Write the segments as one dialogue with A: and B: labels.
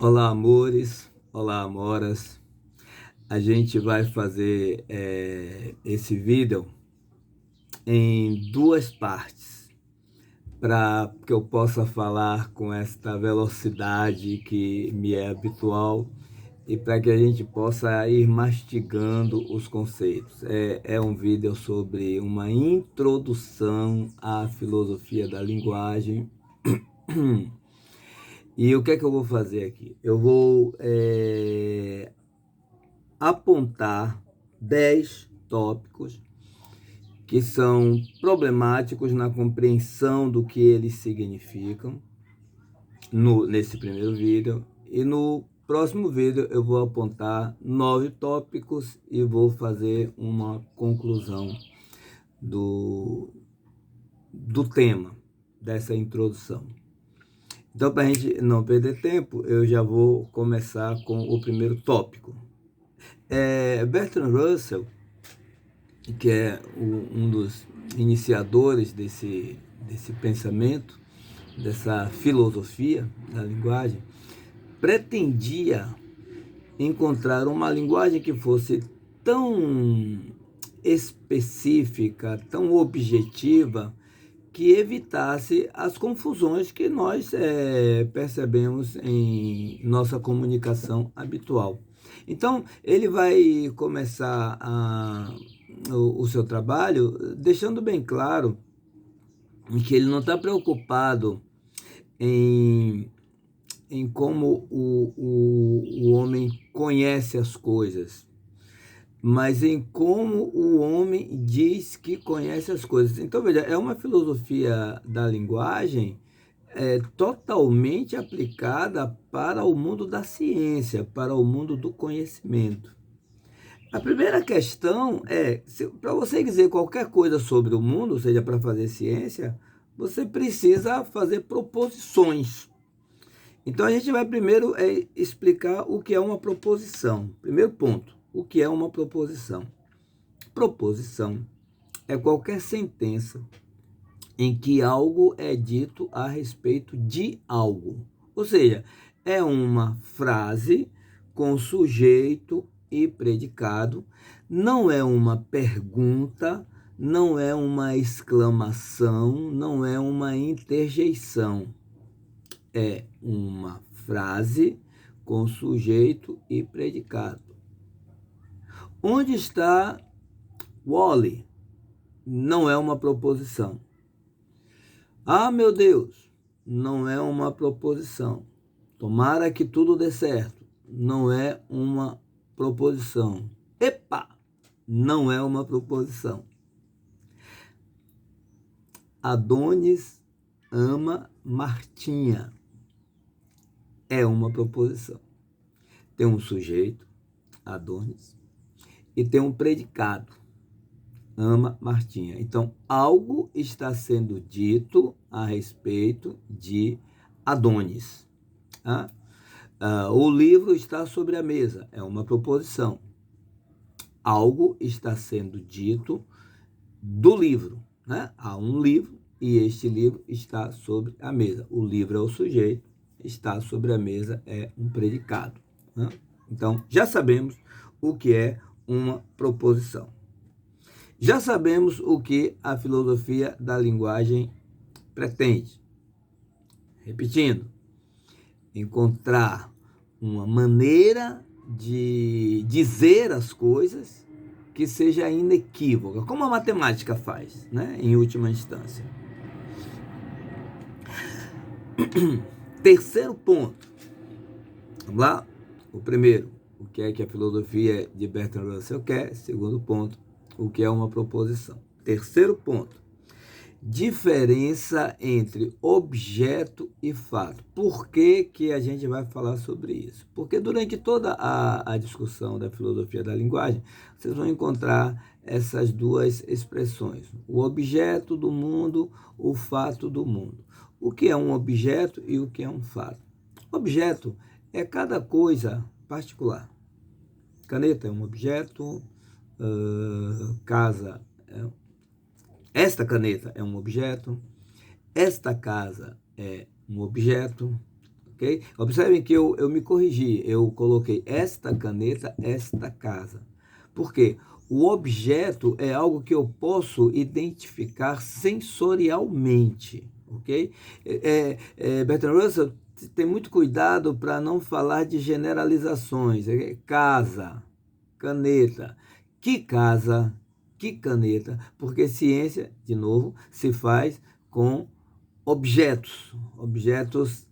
A: Olá, amores. Olá, amoras. A gente vai fazer esse vídeo em duas partes para que eu possa falar com esta velocidade que me é habitual e para que a gente possa ir mastigando os conceitos. É um vídeo sobre uma introdução à filosofia da linguagem. E o que é que eu vou fazer aqui? Eu vou apontar 10 tópicos que são problemáticos na compreensão do que eles significam nesse primeiro vídeo. E no próximo vídeo eu vou apontar 9 tópicos e vou fazer uma conclusão do tema dessa introdução. Então, para a gente não perder tempo, eu já vou começar com o primeiro tópico. Bertrand Russell, que é um dos iniciadores desse pensamento, dessa filosofia da linguagem, pretendia encontrar uma linguagem que fosse tão específica, tão objetiva, que evitasse as confusões que nós percebemos em nossa comunicação habitual. Então, ele vai começar o seu trabalho deixando bem claro que ele não está preocupado em, em como o homem conhece as coisas, mas em como o homem diz que conhece as coisas. Então, veja, é uma filosofia da linguagem totalmente aplicada para o mundo da ciência, para o mundo do conhecimento. A primeira questão é, para você dizer qualquer coisa sobre o mundo, ou seja, para fazer ciência, você precisa fazer proposições. Então, a gente vai primeiro explicar o que é uma proposição. Primeiro ponto, o que é uma proposição? Proposição é qualquer sentença em que algo é dito a respeito de algo. Ou seja, é uma frase com sujeito e predicado, não é uma pergunta, não é uma exclamação, não é uma interjeição. É uma frase com sujeito e predicado. Onde está Wall-E? Não é uma proposição. Ah, meu Deus, não é uma proposição. Tomara que tudo dê certo. Não é uma proposição. Epa, não é uma proposição. Adonis ama Martinha. É uma proposição. Tem um sujeito, Adonis, e tem um predicado, ama Martinha. Então, algo está sendo dito a respeito de Adonis. Tá? O livro está sobre a mesa, é uma proposição. Algo está sendo dito do livro. Né? Há um livro e este livro está sobre a mesa. O livro é o sujeito, está sobre a mesa é um predicado. Né? Então, já sabemos o que é uma proposição. Já sabemos o que a filosofia da linguagem pretende. Repetindo, encontrar uma maneira de dizer as coisas que seja inequívoca, como a matemática faz, né, em última instância. Terceiro ponto. Vamos lá? O primeiro, o que é que a filosofia de Bertrand Russell quer? Segundo ponto, o que é uma proposição. Terceiro ponto, diferença entre objeto e fato. Por que que a gente vai falar sobre isso? Porque durante toda a discussão da filosofia da linguagem, vocês vão encontrar essas duas expressões. O objeto do mundo, o fato do mundo. O que é um objeto e o que é um fato? Objeto é cada coisa particular. Caneta é um objeto, casa esta caneta é um objeto, esta casa é um objeto, ok? Observem que eu me corrigi, eu coloquei esta caneta, esta casa. Por quê? O objeto é algo que eu posso identificar sensorialmente, ok? Bertrand Russell tem muito cuidado para não falar de generalizações. Casa, caneta. Que casa, que caneta? Porque ciência, de novo, se faz com objetos. Objetos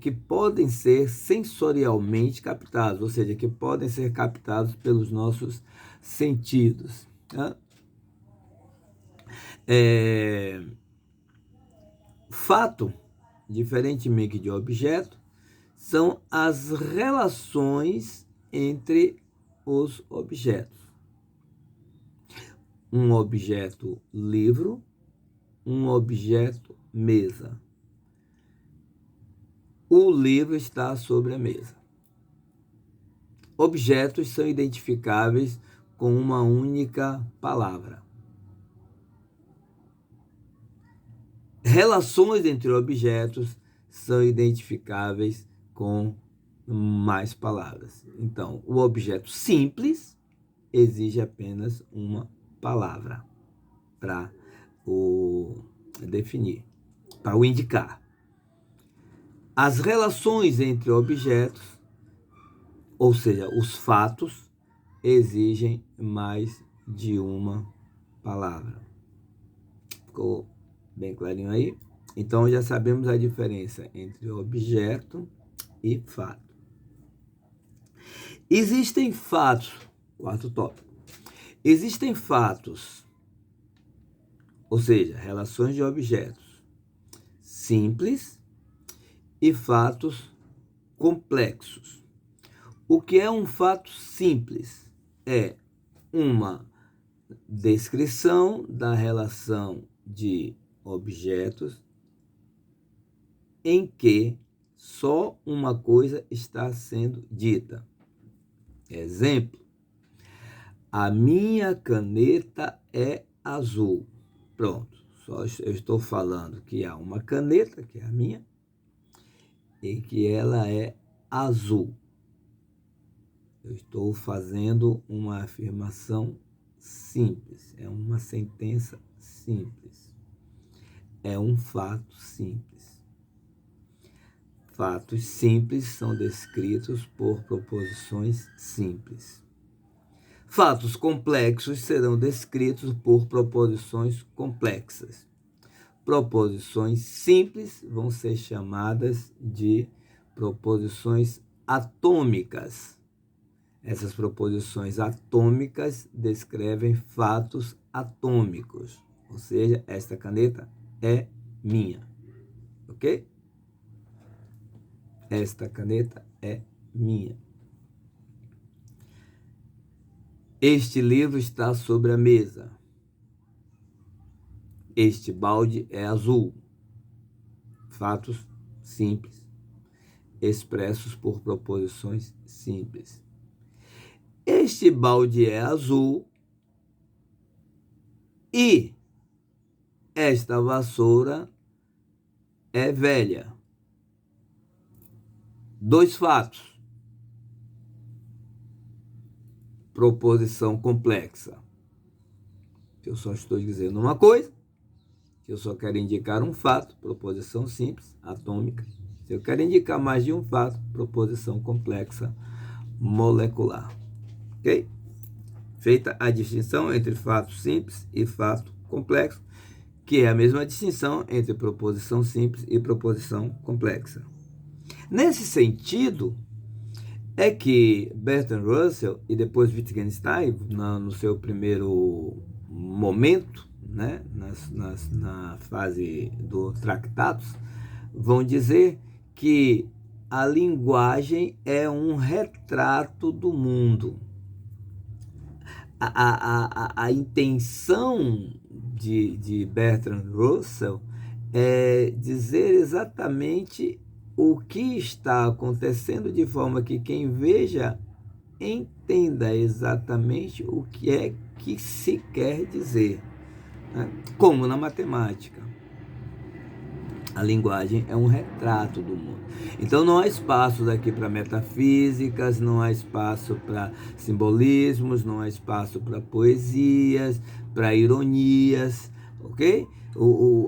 A: que podem ser sensorialmente captados, ou seja, que podem ser captados pelos nossos sentidos. Tá? Fato, diferentemente de objeto, são as relações entre os objetos. Um objeto livro, um objeto mesa. O livro está sobre a mesa. Objetos são identificáveis com uma única palavra. Relações entre objetos são identificáveis com mais palavras. Então, o objeto simples exige apenas uma palavra para o definir, para o indicar. As relações entre objetos, ou seja, os fatos, exigem mais de uma palavra. Ficou bem clarinho aí? Então, já sabemos a diferença entre objeto e fato. Existem fatos, quarto tópico. Existem fatos, ou seja, relações de objetos simples e fatos complexos. O que é um fato simples? É uma descrição da relação de objetos em que só uma coisa está sendo dita. Exemplo: a minha caneta é azul. Pronto, só eu estou falando que há uma caneta, que é a minha, e que ela é azul. Eu estou fazendo uma afirmação simples, é uma sentença simples, é um fato simples. Fatos simples são descritos por proposições simples. Fatos complexos serão descritos por proposições complexas. Proposições simples vão ser chamadas de proposições atômicas. Essas proposições atômicas descrevem fatos atômicos, ou seja, esta caneta é minha, ok? Esta caneta é minha. Este livro está sobre a mesa. Este balde é azul. Fatos simples, expressos por proposições simples. Este balde é azul e esta vassoura é velha. Dois fatos. Proposição complexa. Eu só estou dizendo uma coisa, se eu só quero indicar um fato, proposição simples, atômica. Se eu quero indicar mais de um fato, proposição complexa, molecular. Ok? Feita a distinção entre fato simples e fato complexo, que é a mesma distinção entre proposição simples e proposição complexa. Nesse sentido, é que Bertrand Russell e depois Wittgenstein, no seu primeiro momento, né, na fase do Tractatus, vão dizer que a linguagem é um retrato do mundo. A intenção de Bertrand Russell é dizer exatamente o que está acontecendo, de forma que quem veja entenda exatamente o que é que se quer dizer, né? Como na matemática. A linguagem é um retrato do mundo. Então não há espaço aqui para metafísicas, não há espaço para simbolismos, não há espaço para poesias, para ironias, ok?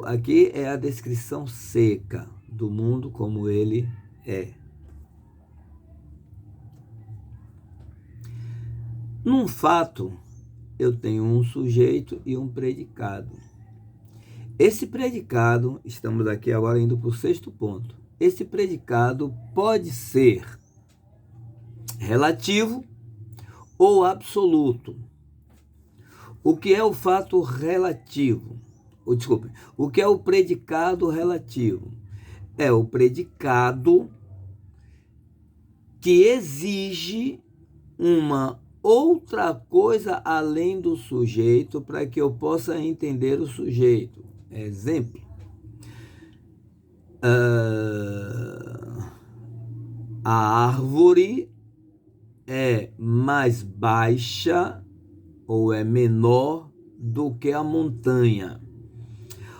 A: Aqui é a descrição seca do mundo como ele é. Num fato, eu tenho um sujeito e um predicado. Esse predicado, estamos aqui agora indo para o sexto ponto. Esse predicado pode ser relativo ou absoluto. O que é o fato relativo? Desculpe, o que é o predicado relativo? É o predicado que exige uma outra coisa além do sujeito para que eu possa entender o sujeito. Exemplo. A árvore é mais baixa ou é menor do que a montanha.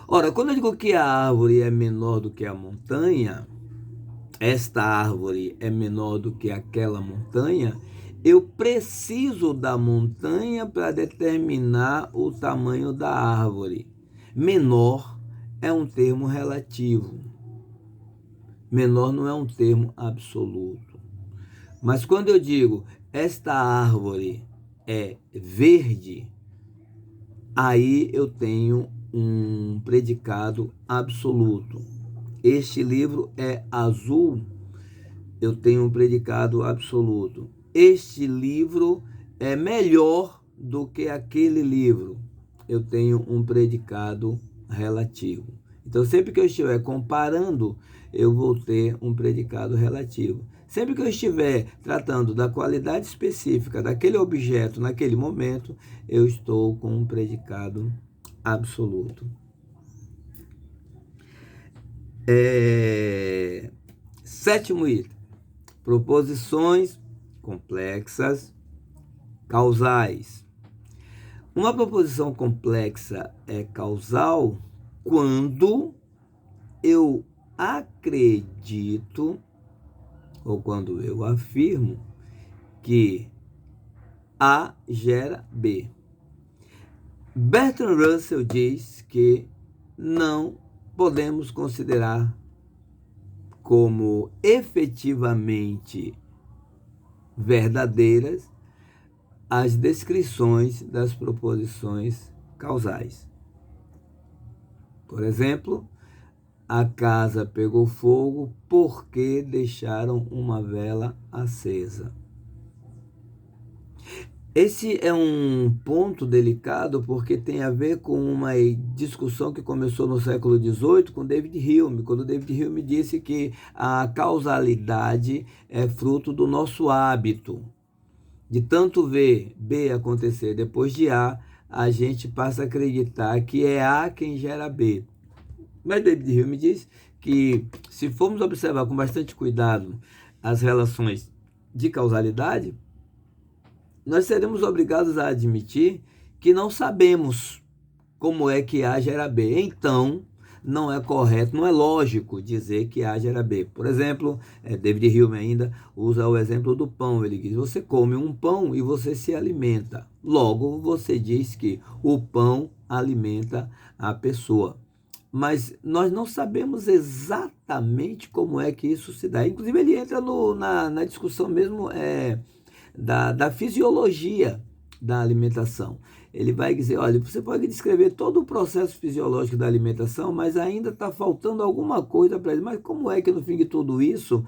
A: Ora, quando eu digo que a árvore é menor do que a montanha, esta árvore é menor do que aquela montanha, eu preciso da montanha para determinar o tamanho da árvore. Menor é um termo relativo. Menor não é um termo absoluto. Mas quando eu digo esta árvore é verde, aí eu tenho um predicado absoluto. Este livro é azul, eu tenho um predicado absoluto. Este livro é melhor do que aquele livro, eu tenho um predicado relativo. Então, sempre que eu estiver comparando, eu vou ter um predicado relativo. Sempre que eu estiver tratando da qualidade específica daquele objeto naquele momento, eu estou com um predicado absoluto. Sétimo item. Proposições complexas causais. Uma proposição complexa é causal quando eu acredito ou quando eu afirmo que A gera B. Bertrand Russell diz que não podemos considerar como efetivamente verdadeiras as descrições das proposições causais. Por exemplo, a casa pegou fogo porque deixaram uma vela acesa. Esse é um ponto delicado porque tem a ver com uma discussão que começou no século XVIII com David Hume, quando David Hume disse que a causalidade é fruto do nosso hábito. De tanto ver B acontecer depois de a gente passa a acreditar que é A quem gera B. Mas David Hume diz que se formos observar com bastante cuidado as relações de causalidade, nós seremos obrigados a admitir que não sabemos como é que A gera B. Então, não é correto, não é lógico dizer que A gera B. Por exemplo, David Hume ainda usa o exemplo do pão. Ele diz, você come um pão e você se alimenta. Logo, você diz que o pão alimenta a pessoa. Mas nós não sabemos exatamente como é que isso se dá. Inclusive, ele entra na discussão mesmo da fisiologia da alimentação. Ele vai dizer, olha, você pode descrever todo o processo fisiológico da alimentação, mas ainda está faltando alguma coisa para ele. Mas como é que no fim de tudo isso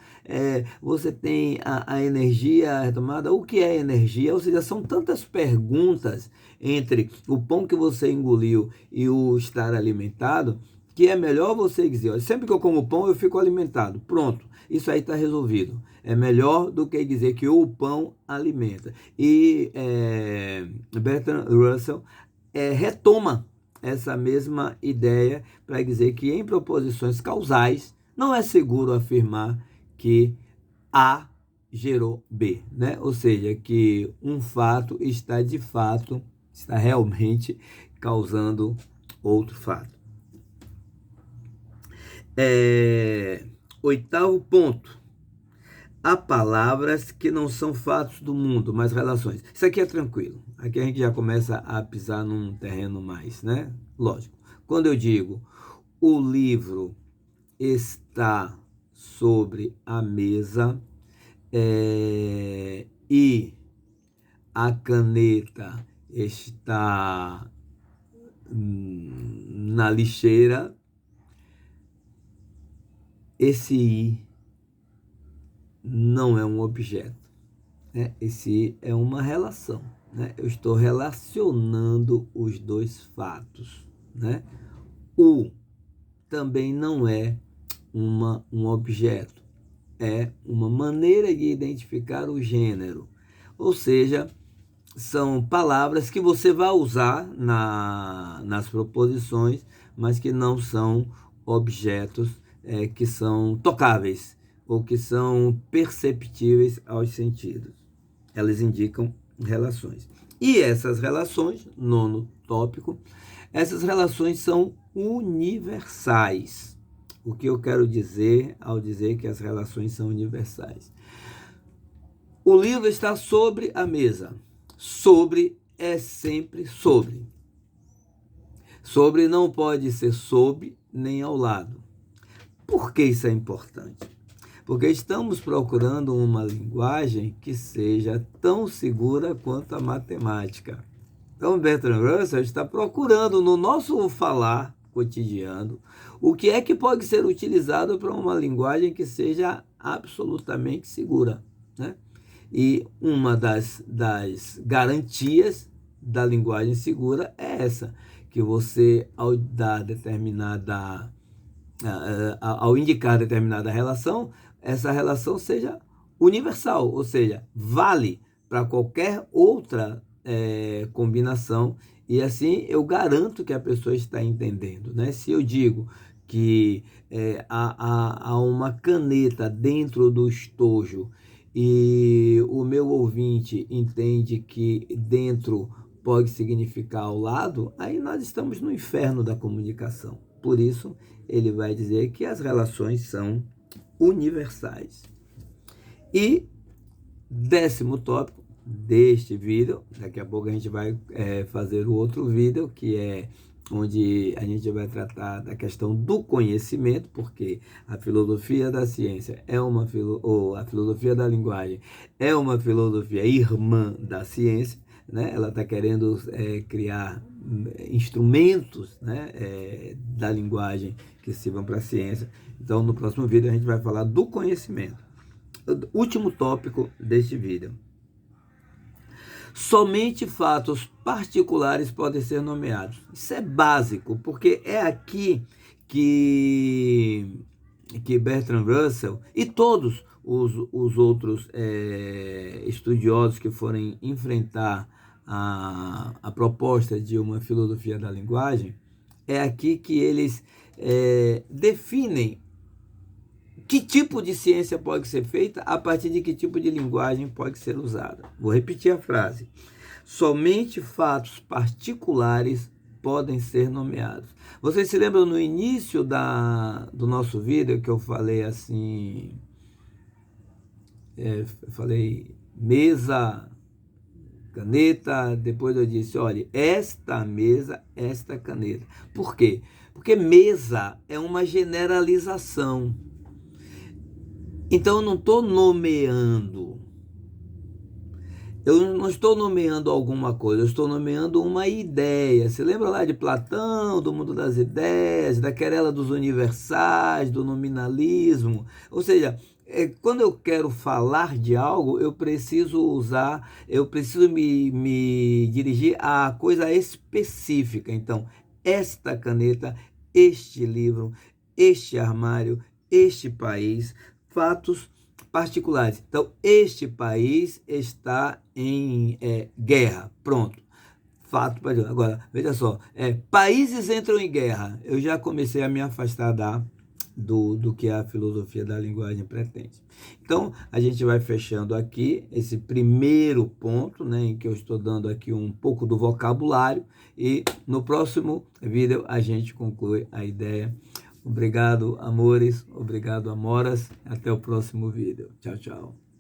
A: você tem a energia retomada? O que é energia? Ou seja, são tantas perguntas entre o pão que você engoliu e o estar alimentado, que é melhor você dizer, olha, sempre que eu como pão eu fico alimentado. Pronto, isso aí está resolvido. É melhor do que dizer que o pão alimenta. E Bertrand Russell retoma essa mesma ideia para dizer que em proposições causais não é seguro afirmar que A gerou B, né? Ou seja, que um fato está realmente causando outro fato. Oitavo ponto. Há palavras que não são fatos do mundo, mas relações. Isso aqui é tranquilo. Aqui a gente já começa a pisar num terreno mais, né? Lógico. Quando eu digo o livro está sobre a mesa e a caneta está na lixeira, esse I não é um objeto, né? Esse I é uma relação, né? Eu estou relacionando os dois fatos, né? O também não é um objeto, é uma maneira de identificar o gênero, ou seja, são palavras que você vai usar nas proposições, mas que não são objetos que são tocáveis ou que são perceptíveis aos sentidos. Elas indicam relações. E essas relações, nono tópico, essas relações são universais. O que eu quero dizer ao dizer que as relações são universais? O livro está sobre a mesa. Sobre é sempre sobre. Sobre não pode ser sob nem ao lado. Por que isso é importante? Porque estamos procurando uma linguagem que seja tão segura quanto a matemática. Então, Bertrand Russell está procurando no nosso falar cotidiano o que é que pode ser utilizado para uma linguagem que seja absolutamente segura, né? E uma das garantias da linguagem segura é essa, que você, ao dar determinada, ao indicar determinada relação, essa relação seja universal, ou seja, vale para qualquer outra combinação, e assim eu garanto que a pessoa está entendendo, né? Se eu digo que há uma caneta dentro do estojo e o meu ouvinte entende que dentro pode significar ao lado, aí nós estamos no inferno da comunicação. Por isso, ele vai dizer que as relações são universais. E décimo tópico deste vídeo, daqui a pouco a gente vai fazer o outro vídeo, que é onde a gente vai tratar da questão do conhecimento, porque a filosofia da ciência ou a filosofia da linguagem é uma filosofia irmã da ciência, né? Ela está querendo criar instrumentos, né, da linguagem que sirvam para a ciência. Então, no próximo vídeo a gente vai falar do conhecimento. Último tópico deste vídeo. Somente fatos particulares podem ser nomeados. Isso é básico, porque é aqui que Bertrand Russell e todos os outros estudiosos que forem enfrentar a proposta de uma filosofia da linguagem, é aqui que eles definem que tipo de ciência pode ser feita a partir de que tipo de linguagem pode ser usada. Vou repetir a frase. Somente fatos particulares podem ser nomeados. Vocês se lembram no início do nosso vídeo que eu falei assim, eu falei mesa, caneta, depois eu disse, olha, esta mesa, esta caneta. Por quê? Porque mesa é uma generalização. Então, eu não estou nomeando. Eu não estou nomeando alguma coisa, eu estou nomeando uma ideia. Você lembra lá de Platão, do mundo das ideias, da querela dos universais, do nominalismo? Ou seja, quando eu quero falar de algo, eu preciso me dirigir a coisa específica. Então, esta caneta, este livro, este armário, este país, fatos particulares. Então, este país está em guerra. Pronto. Fato. Agora, veja só. Países entram em guerra. Eu já comecei a me afastar do que a filosofia da linguagem pretende. Então, a gente vai fechando aqui esse primeiro ponto, né, em que eu estou dando aqui um pouco do vocabulário, e no próximo vídeo a gente conclui a ideia. Obrigado, amores. Obrigado, amoras. Até o próximo vídeo. Tchau, tchau.